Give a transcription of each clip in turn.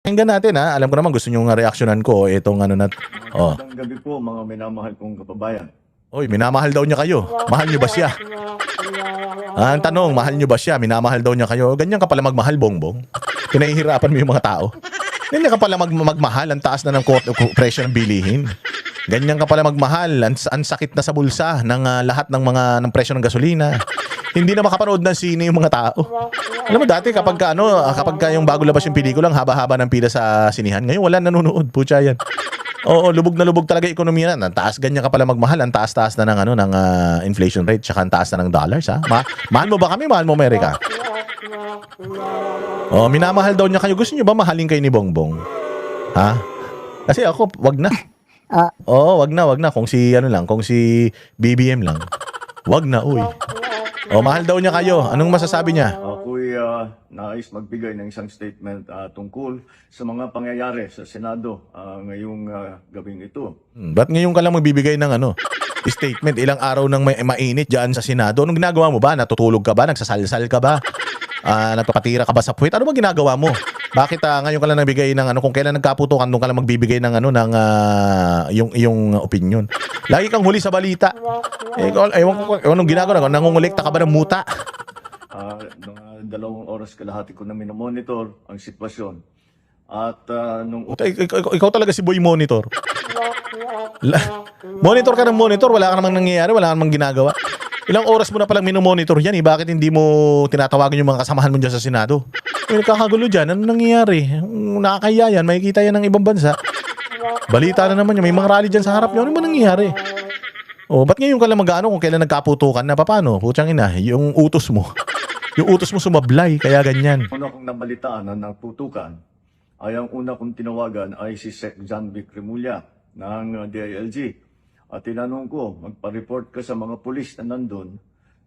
Pakinggan natin ha. Alam ko naman gusto nyo nga reaksyonan ko itong ano na. Oh. Magandang gabi po mga minamahal kong kababayan. Oy, minamahal daw niya kayo. Mahal niyo ba siya? Ang tanong, mahal niyo ba siya? Minamahal daw niya kayo. Ganyan ka pala magmahal, Bongbong. Pinahihirapan mo yung mga tao. Ganyan ka pala magmahal. Ang taas na ng presyo ng bilihin. Ganyan ka pala magmahal. Ang sakit na sa bulsa ng lahat ng ng presyo ng gasolina. Hindi na makapanood ng sine yung mga tao. Alam mo dati kapag yung bago labas yung pelikula, ang haba-haba ng pila sa sinihan. Ngayon wala nanonood. Pucha yan. Oo, lubog na lubog talaga yung ekonomiya na. Ang taas, ganyan ka pala magmahal. Ang taas-taas na ng inflation rate. Tsaka ang taas na ng dollars, ha? Mahal mo ba kami? Mahal mo Amerika? Oh, minamahal daw niya kayo. Gusto niyo ba mahalin kayo ni Bongbong? Ha? Kasi ako, wag na. Oo, wag na. Kung si BBM lang. Wag na, uy. Oh, mahal daw niya kayo. Anong masasabi niya? Ako'y nais magbigay ng isang statement tungkol sa mga pangyayari sa Senado ngayong gabing ito. Ba't ngayon ka lang magbibigay ng statement? Ilang araw nang mainit dyan sa Senado. Anong ginagawa mo ba? Natutulog ka ba? Nagsasalsal ka ba? Nagpapatira ka ba sa puwet? Ano ba ginagawa mo? Bakit ngayon ka lang nagbigay ng kung kailan nagkaputukan, doon ka lang magbibigay ng yung opinion. Lagi kang huli sa balita. Ewan ko anong ginagawa. Nangungulekta ka ba ng muta? Mga 2 oras kalahati ko na minomonitor ang sitwasyon. At nung Ikaw talaga si Boy Monitor. Monitor ka ng monitor, wala ka namang nangyayari, wala ka namang ginagawa. Ilang oras mo na palang minomonitor yan eh. Bakit hindi mo tinatawagan yung mga kasamahan mo dyan sa Senado? May nagkakagulo dyan. Ano nangyayari? Nakakahiya yan. Makikita yan ng ibang bansa. Balita na naman yan. May mga rally dyan sa harap nyo. Ano ba nangyayari? Ba't ngayon ka lang mag-ano kung kailan nagkaputukan na? Paano? Putsang ina, yung utos mo. Yung utos mo sumablay. Kaya ganyan. una kong nabalitaan ng putukan ay ang una kong tinawagan ay si Sec. John Vic Remulla ng DILG. At tinanong ko, magpa-report ka sa mga pulis na nandun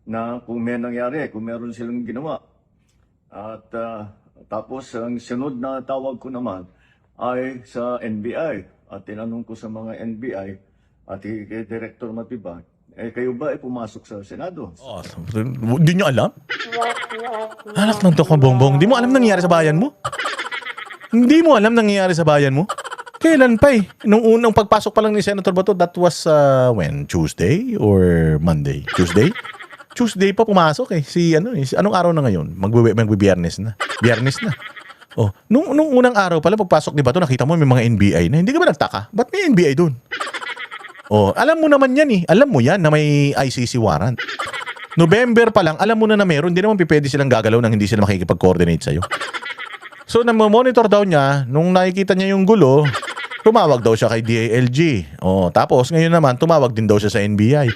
na kung may nangyari, kung meron silang ginawa. At tapos ang sunod na tawag ko naman ay sa NBI. At tinanong ko sa mga NBI at kay Director Matibag, kayo ba ay pumasok sa Senado? Hindi nyo alam? Anak ng toko, Bongbong. Hindi mo alam nangyayari sa bayan mo? Hindi mo alam nangyayari sa bayan mo? Kailan pa eh? Nung unang pagpasok pa lang ni Senator Bato, that was when? Tuesday or Monday? Tuesday? Tuesday pa pumasok eh. Anong araw na ngayon? Magbibiyernes na. Biyernes na. Nung unang araw pala pagpasok ni Bato, nakita mo may mga NBI na. Hindi ka ba nagtaka? Ba't may NBI dun? Alam mo naman yan eh. Alam mo yan na may ICC warrant. November pa lang, alam mo na meron. Hindi naman pwede silang gagalaw nang hindi sila makikipag-coordinate sa'yo. So, nang-monitor daw niya, nung nakikita niya yung gulo, tumawag daw siya kay DILG. Tapos, ngayon naman, tumawag din daw siya sa NBI.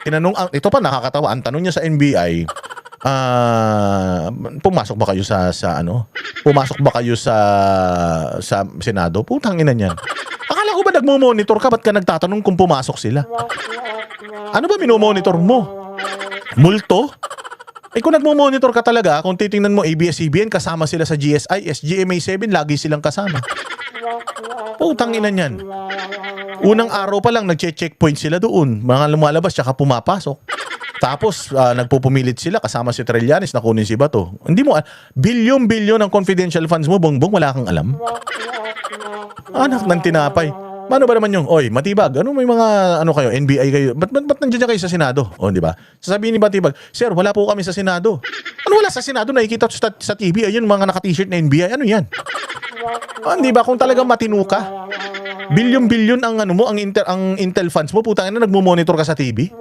Tinanong, ito pa nakakatawa, ang tanong niya sa NBI, pumasok ba kayo Pumasok ba kayo sa Senado? Putang ina niyan. Akala ko ba nagmo-monitor ka? Ba't ka nagtatanong kung pumasok sila? Ano ba minomonitor mo? Multo? Kung nagmo-monitor ka talaga, kung titingnan mo ABS-CBN, kasama sila sa GSI, SGMA7, lagi silang kasama. Putang ina niyan. Unang araw pa lang, nagche-checkpoint sila doon. Mga lumalabas, tsaka pumapasok. Tapos, nagpupumilit sila kasama si Trillanes na kunin si Bato. Hindi mo, bilyon-bilyon ang confidential funds mo, Bongbong, wala kang alam. Anak ng tinapay. Paano ba naman yung, Matibag, may mga, kayo, NBI kayo, ba't nandiyan kayo sa Senado? Di ba? Sasabihin ni Matibag, Sir, wala po kami sa Senado. Ano wala sa Senado? Nakikita sa TV, ayun, mga naka-t-shirt na NBI, ano yan? Di ba? Kung talagang matino ka, bilyon-bilyon ang ang intel funds mo, putang ina, nagmo-monitor ka sa TV?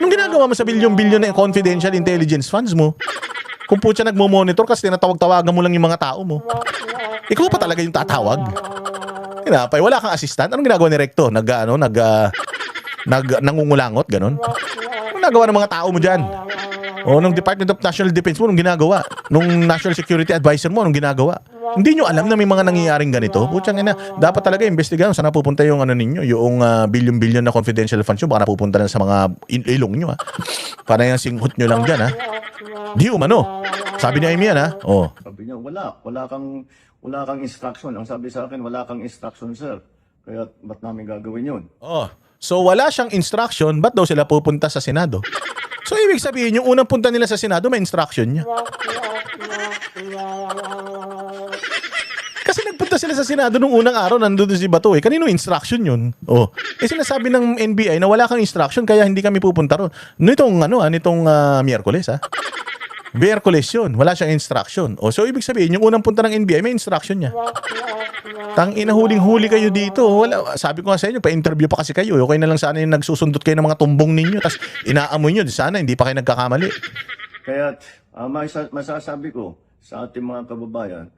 Anong ginagawa mo sa bilyon-bilyon na confidential intelligence funds mo? Kung putya nagmo-monitor kasi tinatawag-tawagan mo lang yung mga tao mo. Ikaw pa talaga yung tatawag. Tinapay, wala kang assistant. Anong ginagawa ni Recto? Nangungulangot, ganon? Anong ginagawa ng mga tao mo dyan? Nung Department of National Defense mo, anong ginagawa? Nung National Security Advisor mo, anong ginagawa? Hindi nyo alam na may mga nangyayaring ganito? Putsang ina, dapat talaga investigahan saan napupunta yung ninyo, yung bilyon-bilyon na confidential funds nyo, baka napupunta na sa mga ilong nyo, ha? Para yung singhot nyo lang dyan, ha? Di umano. Sabi ni Amy yan, ha? Sabi niya, wala kang instruction. Ang sabi sa akin, wala kang instruction, sir. Kaya ba't namin gagawin yun? So wala siyang instruction, ba't daw sila pupunta sa Senado? So ibig sabihin, yung unang punta nila sa Senado, may instruction niya. Kasi Nagpunta sila sa Senado nung unang araw, nandun si Bato eh. Kanino instruction yun? Oh. Eh sinasabi ng NBI na wala kang instruction kaya hindi kami pupunta ron. Nitong Miyerkules ha. Miyerkules yun. Wala siyang instruction. O so ibig sabihin, yung unang punta ng NBI, may instruction niya. Tangina, huling-huli kayo dito. Wala, sabi ko nga sa inyo, pa-interview pa kasi kayo. Okay na lang sana yung nagsusundot kayo ng mga tumbong ninyo. Tapos inaamoy nyo. Sana hindi pa kayo nagkakamali. Kaya masasabi ko sa ating mga kababayan,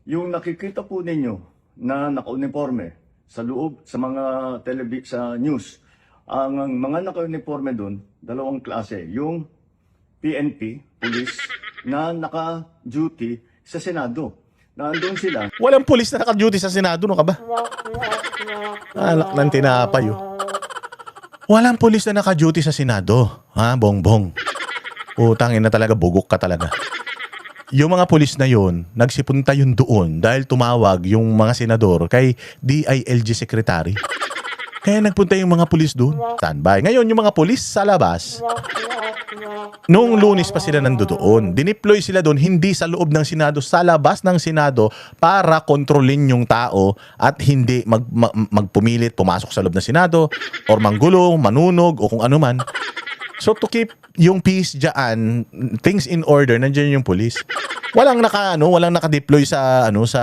yung nakikita po ninyo na naka-uniforme sa loob, sa mga sa news, ang mga naka-uniforme doon, dalawang klase. Yung PNP, police, na naka-duty sa Senado. Nandun sila. Walang pulis na naka-duty sa Senado, no ka ba? Alak ng tinapay, oh. Walang pulis na naka-duty sa Senado. Ha, bongbong. Utangin na talaga, bugok ka talaga. Yung mga pulis na yun, nagsipunta yun doon dahil tumawag yung mga senador kay DILG Secretary. Kaya nagpunta yung mga pulis doon. Standby. Ngayon, yung mga pulis sa labas, noong Lunes pa sila nandoon. Dineploy sila doon, hindi sa loob ng Senado, sa labas ng Senado para kontrolin yung tao at hindi magpumilit, pumasok sa loob ng Senado or manggulo, manunog o kung ano man. So to keep yung peace diyan, things in order, nandiyan yung police. Walang naka-deploy sa sa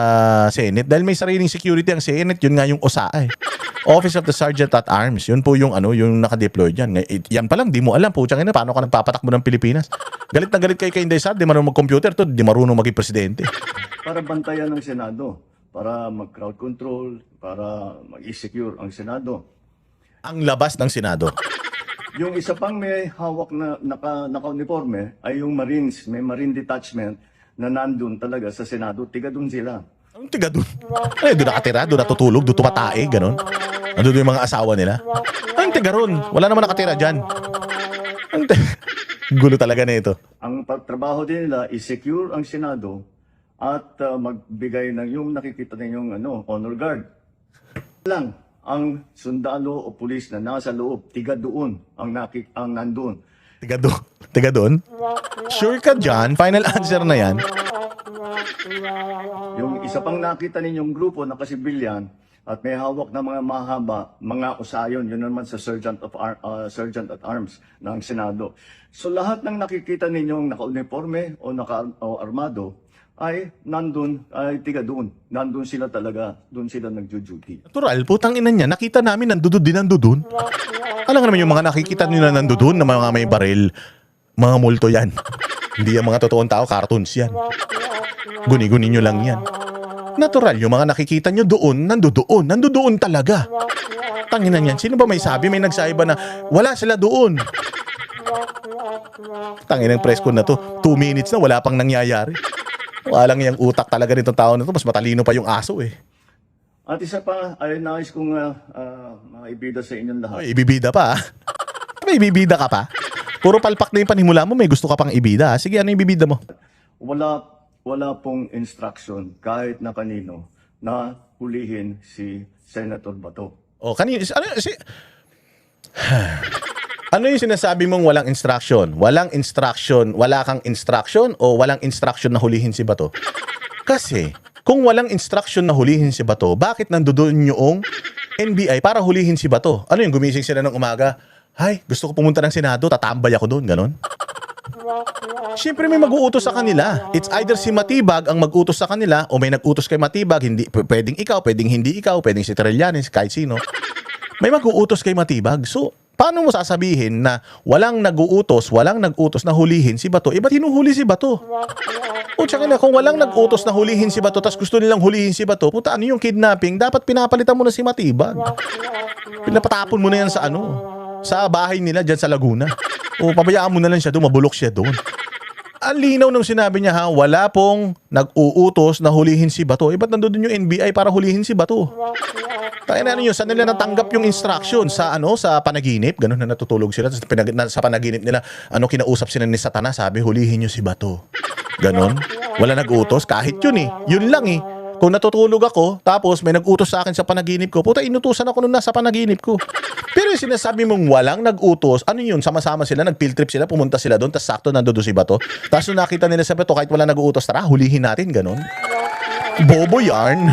Senate dahil may sariling security ang Senate, yun nga yung OSA eh. Office of the Sergeant at Arms. Yun po yung yung naka-deploy diyan. Yan pa lang di mo alam po, ina, paano ka nagpapatakbo ng Pilipinas. Galit na galit kay Inday Sar, di marunong mag-computer to, di marunong maging presidente. Para bantayan ng Senado, para mag-crowd control, para mag-secure ang Senado. Ang labas ng Senado. Yung isa pang may hawak na naka-uniforme ay yung Marines, may Marine Detachment na nandun talaga sa Senado, tiga dun sila. Ang tiga doon. Ay, doon nakatira, doon natutulog, doon tumatae, ganon. Nandun yung mga asawa nila. Ang tiga ron. Wala naman nakatira dyan. Gulo talaga na ito. Ang trabaho din nila is secure ang Senado at magbigay ng yung nakikita ninyong honor guard. Lang ang sundalo o pulis na nasa loob, tiga doon ang nandun. Tiga doon? Sure ka dyan? Final answer na yan. Yung isa pang nakita ninyong grupo na kasibilyan at may hawak na mga mahaba, mga usayon, yun naman sa Sergeant at Arms ng Senado. So lahat ng nakikita ninyong naka-uniforme o naka-armado ay nandun, ay tiga doon. Nandun sila talaga, doon sila nagjo-duty. Natural, putang ina niya. Nakita namin nandudun. Alam nga naman yung mga nakikita nyo na nandudun, na mga may baril, mga multo yan. Hindi yung mga totoong tao, cartoons yan. Guni-guni nyo lang yan. Natural, yung mga nakikita nyo doon, nandoon talaga. Tanginan yan. Sino ba may sabi? May nagsabi ba na wala sila doon? Tanginang press con na to. 2 minutes na, wala pang nangyayari. Walang yung utak talaga nitong tao na to. Mas matalino pa yung aso eh. At isa pa, ay nais kong maibida sa inyong lahat. Ay, ibibida pa ah. May ibibida ka pa? Puro palpak na yung panimula mo, may gusto ka pang ibida. Sige, ano yung ibibida mo? Wala pong instruction kahit na kanino na hulihin si Senator Bato. O, ano yung sinasabi mong walang instruction? Walang instruction, wala kang instruction o walang instruction na hulihin si Bato? Kasi, kung walang instruction na hulihin si Bato, bakit nandoon yung NBI para hulihin si Bato? Ano yung gumising sila ng umaga? Hay, gusto ko pumunta ng Senado, tatambay ako doon, ganon? Siyempre may mag-uutos sa kanila. It's either si Matibag ang mag-utos sa kanila o may nag-utos kay Matibag, hindi, pwedeng ikaw, pwedeng hindi ikaw, pwedeng si Trillanes, kahit sino. May mag-uutos kay Matibag. So, paano mo sasabihin na walang nag-uutos na hulihin si Bato? Ba't hinuhuli si Bato? O tsaka na, kung walang nag-utos na hulihin si Bato, tas gusto nilang hulihin si Bato, puta, ano yung kidnapping? Dapat pinapalitan mo na si Matibag. Pinapatapon mo na yan sa bahay nila dyan sa Laguna. O pabayaan mo na lang siya doon, mabulok siya doon. Ang linaw nung sinabi niya wala pong nag-uutos na hulihin si Bato. Ba't nandun yung NBI para hulihin si Bato? Kaya na yun, saan nila natanggap yung instruction? Sa panaginip? Ganun na natutulog sila. Sa panaginip nila, kinausap sila ni Satanas, sabi, hulihin nyo si Bato. Ganon. Wala nag-utos, kahit yun eh. Yun lang eh. Kung natutulog ako, tapos may nag-utos sa akin sa panaginip ko, puta, inutusan ako nung nasa panaginip ko. Pero yung sinasabi mong walang nag-utos, ano yun? Sama-sama sila, nag-field trip sila, pumunta sila doon, tapos sakto nandoon si Bato. Tapos nung nakita nila sa Bato, kahit wala nag-utos, tara, hulihin natin, ganon. Bobo yarn.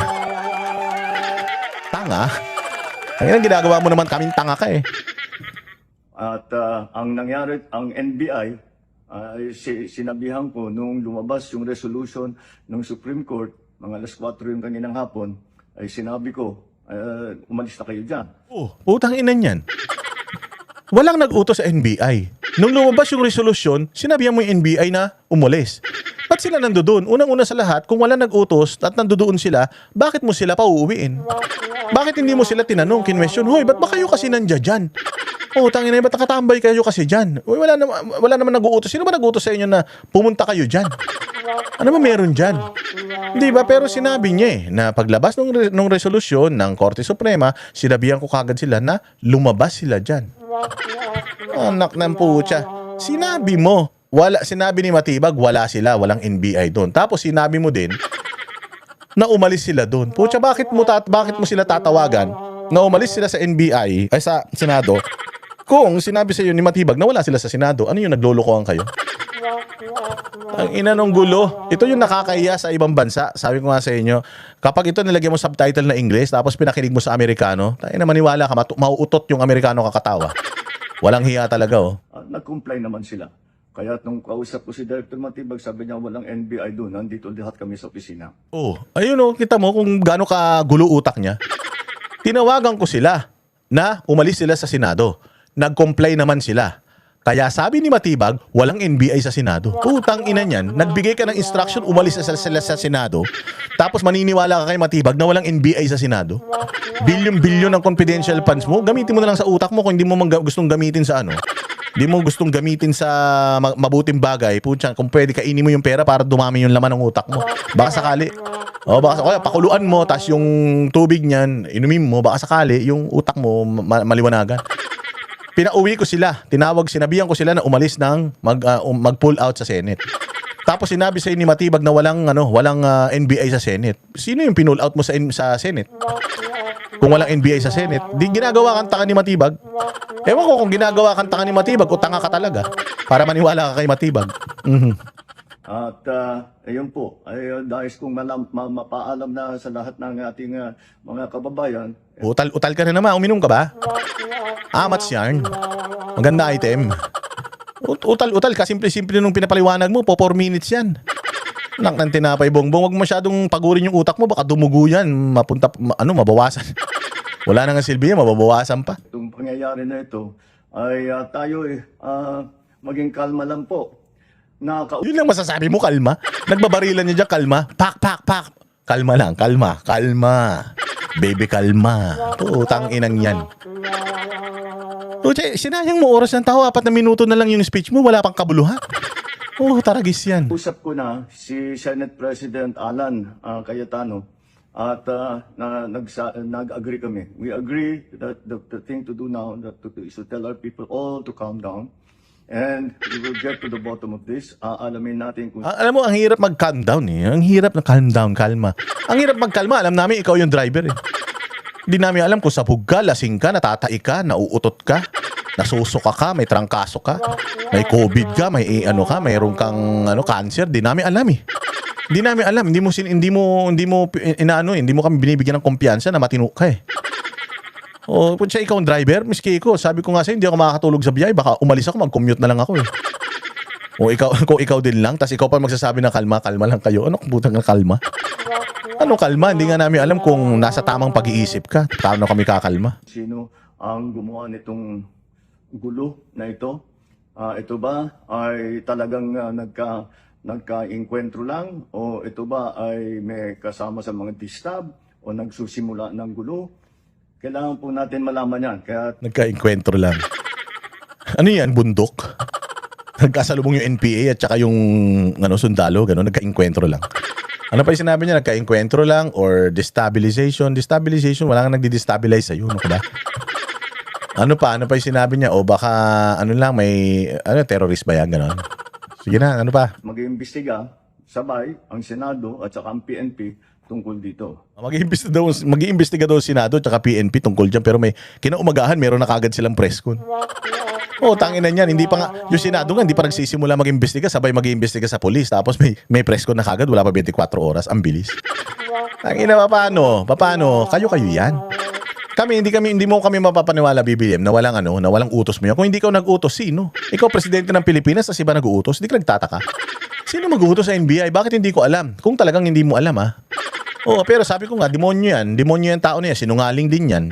Tanga. Ang ginagawa mo naman kaming tanga ka eh. At ang nangyari, ang NBI, sinabihan ko nung lumabas yung resolution ng Supreme Court, mga alas 4 yung kaninang hapon, ay sinabi ko, umalis na kayo dyan. Oh, putang ina niyan. Walang nag-utos sa NBI. Nung lumabas yung resolusyon, sinabihan mo yung NBI na umalis. Ba't sila nandoon? Unang-una sa lahat, kung wala nag-utos at nandoon sila, bakit mo sila pauuwiin? Bakit hindi mo sila tinanong, kinwestiyon, hoy, ba't ba kayo kasi nandiyan dyan? Oh, tangin na, ba't nakatambay kayo kasi dyan? Uy, wala naman nag-uutos. Sino ba nag-uutos sa inyo na pumunta kayo dyan? Ano ba meron dyan? Di ba? Pero sinabi niya na paglabas ng resolusyon ng Korte Suprema, sinabihan ko kagad sila na lumabas sila dyan. Anak ng putya. Sinabi mo, sinabi ni Matibag, wala sila, walang NBI doon. Tapos sinabi mo din na umalis sila doon. Putya, bakit mo sila tatawagan na umalis sila sa NBI, ay sa Senado, kung sinabi sa iyo ni Matibag na wala sila sa Senado? Ano yung naglolokohan kayo? Ang ina nung gulo. Ito yung nakakahiya sa ibang bansa. Sabi ko nga sa inyo, kapag ito nilagyan mo subtitle na English tapos pinakinig mo sa Amerikano, tayo na maniwala ka, mauutot yung Amerikano kakatawa. Walang hiya talaga, oh. Nag-comply naman sila. Kaya nung kausap ko si Director Matibag, sabi niya walang NBI doon, nandito lahat kami sa opisina. Oh, ayun oh, kita mo kung gaano ka gulo utak niya. Tinawagan ko sila na umalis sila sa Senado. Nag-comply naman sila. Kaya sabi ni Matibag, walang NBI sa Senado. Putang ina niyan, nagbigay ka ng instruction, umalis na sila sa Senado. Tapos maniniwala ka kay Matibag na walang NBI sa Senado. Bilyon-bilyon ng confidential funds mo, gamitin mo na lang sa utak mo kung hindi mo gustong gamitin sa ano. Hindi mo gustong gamitin sa mabuting bagay. Putya, kung pwede kainin mo yung pera para dumami yung laman ng utak mo. Baka sakali. O baka sakali, pakuluan mo, tas yung tubig niyan, inumin mo, baka sakali, yung utak mo maliwanagan. Pinauwi ko sila. Sinabihan ko sila na umalis ng mag-pull out sa Senate. Tapos sinabi sa ni Matibag na walang NBI sa Senate. Sino yung pinull out mo sa Senate? Kung walang NBI sa Senate, di ginagawa kang tanga ni Matibag. Ewan ko kung ginagawa kang tanga ni Matibag o tanga ka talaga para maniwala ka kay Matibag. At ayun po, ay dahil kung mapaalam na sa lahat ng ating mga kababayan. Utal ka na naman. Uminom ka ba? Amats yarn. Maganda item. Utal ka. Simple-simple nung pinapaliwanag mo. 4 minutes yan. Nak ng tinapay bongbong. Huwag masyadong pagurin yung utak mo. Baka dumugo yan. Mabawasan. Wala na nga silbi yan. Mababawasan pa. Itong pangyayari na ito ay tayo maging kalma lang po. Yun lang masasabi mo, kalma. Nagbabarilan niya dyan, kalma. Pak. Kalma lang, kalma. Baby, kalma. Putang inang yan. Sinayang mo oras ng tao, 4 na minuto na lang yung speech mo, wala pang kabuluhan. Taragis yan. Usap ko na si Senate President Alan Cayetano at nag-agree kami. We agree that the thing to do now is to tell our people all to calm down. And we will get to the bottom of this. Alamin natin kung... Alam mo, ang hirap mag-calm down eh. Ang hirap na calm down, kalma. Ang hirap mag-kalma. Alam namin, ikaw yung driver eh. Hindi namin alam kung sabog ka, lasing ka, natatai ka, nauutot ka, nasusuka ka, may trangkaso ka, may COVID ka, mayroon kang cancer. Hindi namin alam eh. Hindi namin alam. Hindi mo kami binibigyan ng kumpiyansa na matino ka eh. Kung siya ikaw ang driver, miski ko, sabi ko nga sa'yo, hindi ako makakatulog sa biyahe, baka umalis ako, mag-commute na lang ako eh. Kung ikaw din lang, tas ikaw pa magsasabi na kalma lang kayo. Ano kung putang kalma? Ano kalma? Hindi nga namin alam kung nasa tamang pag-iisip ka. Paano kami kakalma? Sino ang gumawa nitong gulo na ito? Ito ba ay talagang nagka-inkwentro lang? O ito ba ay may kasama sa mga distab? O nagsusimula ng gulo? Kailangan po natin malaman yan. Kaya... Nagka-inkwentro lang. Ano yan? Bundok? Nagkasalubong yung NPA at saka yung sundalo, gano'n, nagka-inkwentro lang. Ano pa yung sinabi niya? Nagka-inkwentro lang or destabilization? Destabilization, wala kang nagdi-destabilize sa'yo. Ano ka ba? Ano pa yung sinabi niya? O baka, may, terrorist ba yan? Gano'n. Sige na, ano pa? Mag-iimbestiga, sabay, ang Senado at saka ang PNP tungkol dito. Mag-iimbestiga daw ang Senado at saka PNP tungkol dyan. Pero may kinaumagahan, meron na kagad silang press con. Tangina niyan, hindi pa nga, yung Senado nga, hindi pa nagsisimula mag-imbestiga, sabay mag-iimbestiga sa polis, tapos may press con na kagad, wala pa 24 oras, ang bilis. Tangina, paano? Kayo yan. Hindi mo kami mapapaniwala, BBM, na walang utos mo yan. Kung hindi ka nag-utos, sino? Ikaw, presidente ng Pilipinas, tas iba nag-uutos, hindi ka nagtataka. Sino mag-uutos sa NBI? Bakit hindi ko alam? Kung talagang hindi mo alam, ha? Pero sabi ko nga, demonyo yan tao na yan, sinungaling din yan.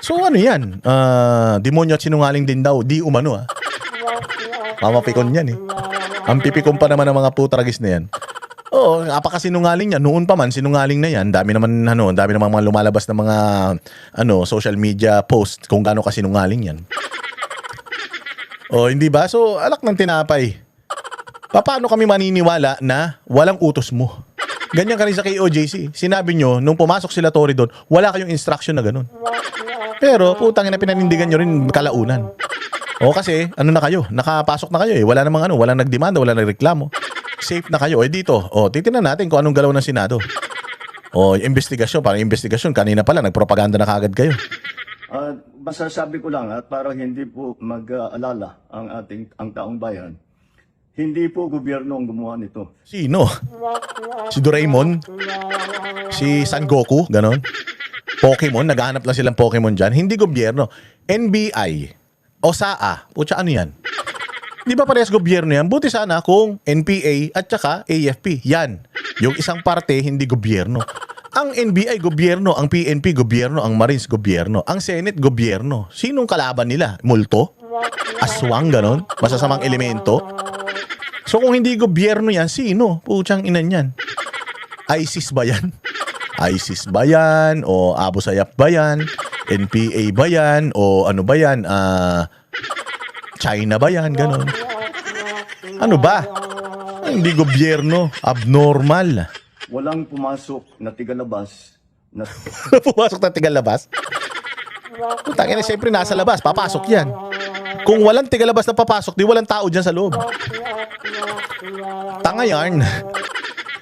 So yan? Demonyo at sinungaling din daw, di umano, ha? Mamapikon yan, eh. Ang pipikon pa naman ng mga putragis na yan. Apakasinungaling yan. Noon pa man, sinungaling na yan. Dami naman mga lumalabas na mga social media post kung gaano kasinungaling yan. Hindi ba? So, alak ng tinapay. Paano kami maniniwala na walang utos mo? Ganyan ka rin sa KOJC. Sinabi nyo, nung pumasok sila Tory doon, wala kayong instruction na ganun. Pero, putang ina, pinanindigan nyo rin kalaunan. Kasi, na kayo? Nakapasok na kayo eh. Walang nagdemanda, walang nagreklamo. Safe na kayo. Dito, titingnan natin kung anong galaw ng Senado. Investigasyon, parang investigasyon. Kanina pala, nagpropaganda na kagad kayo. Masasabi ko lang at para hindi po mag-alala ang taong bayan, hindi po gobyerno ang gumawa nito. Sino? Si Doraemon? Si San Goku? Ganon? Pokemon? Naghahanap lang silang Pokemon dyan? Hindi gobyerno. NBI o SAA. Pucha, ano yan? Di ba parehas gobyerno yan? Buti sana kung NPA at saka AFP. Yan. Yung isang parte, hindi gobyerno. Ang NBI, gobyerno. Ang PNP, gobyerno. Ang Marines, gobyerno. Ang Senate, gobyerno. Sinong kalaban nila? Multo? Aswang, ganon? Masasamang elemento? So kung hindi gobyerno yan, sino? Puchang inan yan. ISIS ba yan? ISIS ba yan? O Abu Sayyaf ba yan? NPA ba yan? O ano ba yan? China ba yan? Ganon. Ano ba? Hindi gobyerno. Abnormal. Walang pumasok na tigalabas. Pumasok na tigalabas? Putangina, siyempre nasa labas. Papasok yan. Kung walang tigalabas na papasok, di walang tao dyan sa loob. Tanga yarn.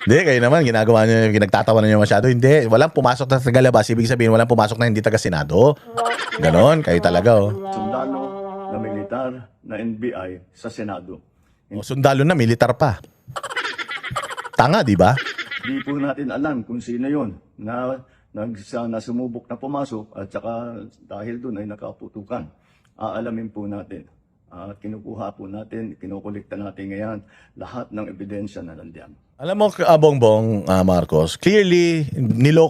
Hindi, kayo naman, ginagawa nyo, pinagtatawa nyo masyado. Hindi, walang pumasok na tagalabas. Ibig sabihin, walang pumasok na hindi taga-Senado. Ganon, kayo talaga, Sundalo na militar na NBI sa Senado. Sundalo na, militar pa. Tanga, di ba? Di po natin alam kung sino yon na sumubok na pumasok at saka dahil doon ay nakaputukan. Aalamin po natin. At kinukuha po natin, kinukulikta natin ngayon lahat ng ebidensya na nandiyan. Alam mo, Bongbong Marcos, clearly,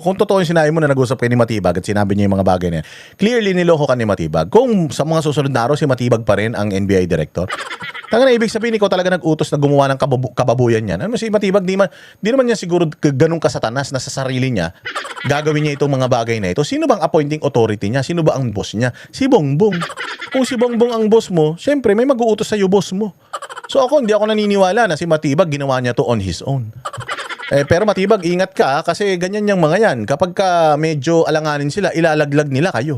kung totoo yung sinabi mo na nag-usap kayo ni Matibag at sinabi niya yung mga bagay na yan, clearly niloko ka ni Matibag. Kung sa mga susunod na araw, si Matibag pa rin ang NBI director. Tanga na, ibig sabihin, ikaw talaga nag-utos na gumawa ng kababuyan yan. Ano si Matibag, di naman niya siguro ganun kasatanas na sa sarili niya, gagawin niya itong mga bagay na ito. Sino bang appointing authority niya? Sino ba ang boss niya? Si Bongbong. Kung si Bongbong ang boss mo, syempre may mag-uutos sa'yo boss mo. So hindi ako naniniwala na si Matibag ginawa niya to on his own. Pero Matibag, ingat ka kasi ganyan yung mga yan. Kapag ka medyo alanganin sila, ilalaglag nila kayo.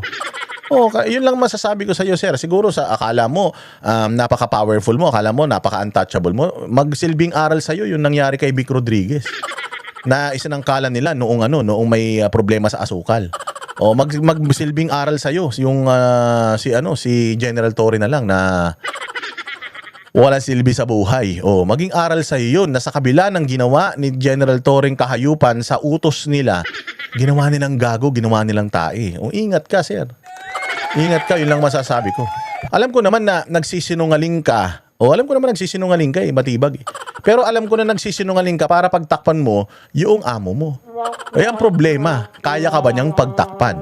Yun lang masasabi ko sa iyo, sir. Siguro sa akala mo napaka-powerful mo, akala mo napaka-untouchable mo, magsilbing aral sa iyo yung nangyari kay Vic Rodriguez. Na isinangkalan nila noong may problema sa asukal. Magsilbing aral sa iyo yung si General Torre na lang na walang silbi sa buhay. Maging aral sa iyo yun na sa kabila ng ginawa ni General Torre kahayupan sa utos nila, ginawa nilang gago, ginawa nilang tae. Ingat ka, sir. Ingat ka, yun lang masasabi ko. Alam ko naman na nagsisinungaling ka. Nagsisinungaling ka Matibag. Pero alam ko na nagsisinungaling ka para pagtakpan mo yung amo mo. Ang problema, kaya ka ba niyang pagtakpan?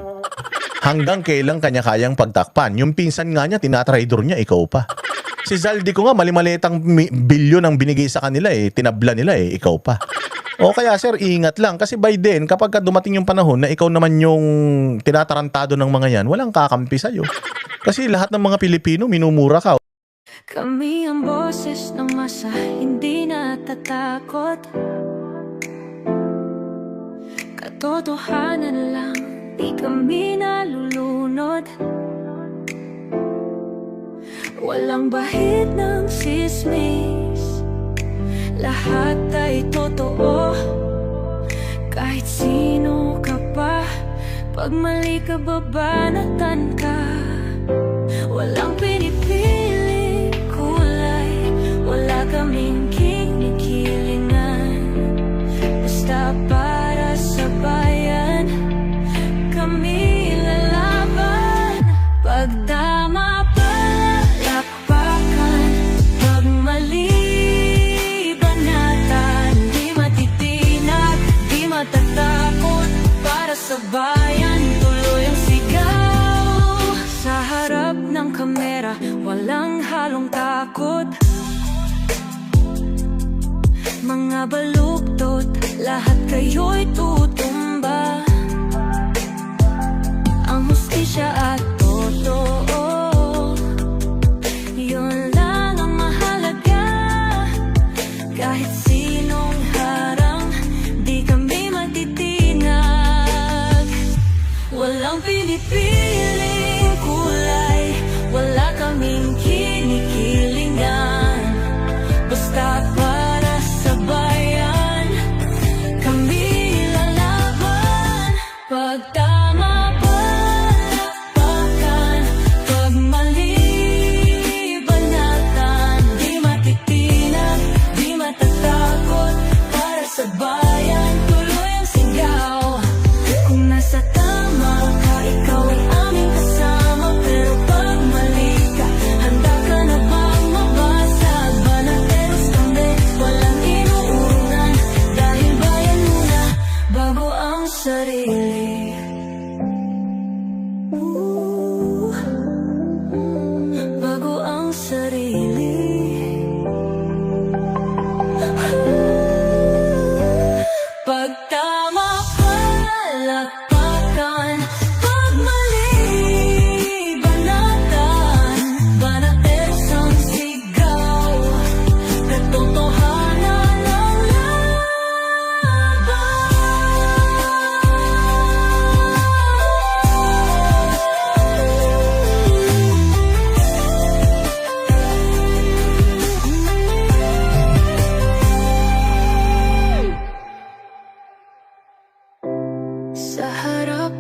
Hanggang kailan kanya kayang pagtakpan? Yung pinsan nga niya, tinatraidor niya, ikaw pa. Si Zaldico nga, malimaletang bilyon ang binigay sa kanila tinabla nila ikaw pa. Kaya sir, ingat lang. Kasi by then, kapag dumating yung panahon na ikaw naman yung tinatarantado ng mga yan, walang kakampi sa'yo. Kasi lahat ng mga Pilipino, minumura ka. Kami ang boses ng masa, hindi natatakot. Katotohanan lang, di kami nalulunod. Walang bahid ng sismis, lahat ay totoo. Kahit sino ka pa, pag mali ka babanatan ka. Walang pinipili sa bayan, tuloy ang sigaw. Sa harap ng kamera, walang halong takot. Mga baluktot, lahat kayo'y tutumba. Ang hustisya at totoo, yun lang ang mahalaga. Kahit sinong harang, di kami matitinag. Walang pinipiling kulay, wala kaming kinikilingan. Basta para sa bayan, kami lalaban. Pag tama palakpakan, pag mali banatan. Di matitinag, di matatakot. Para sa bayan, tuloy ang sigaw. Kung nasa tama ka, ikaw ay aming kasama. Pero pag mali ka, handa ka na bang mabasag? Banateros kami, walang inuurungan. Dahil bayan muna, bago ang sarili. Bago ang sarili. Pag tama palakpakan, pag mali banatan. Banateros ang sigaw, katotohanan ang laban. Sa harap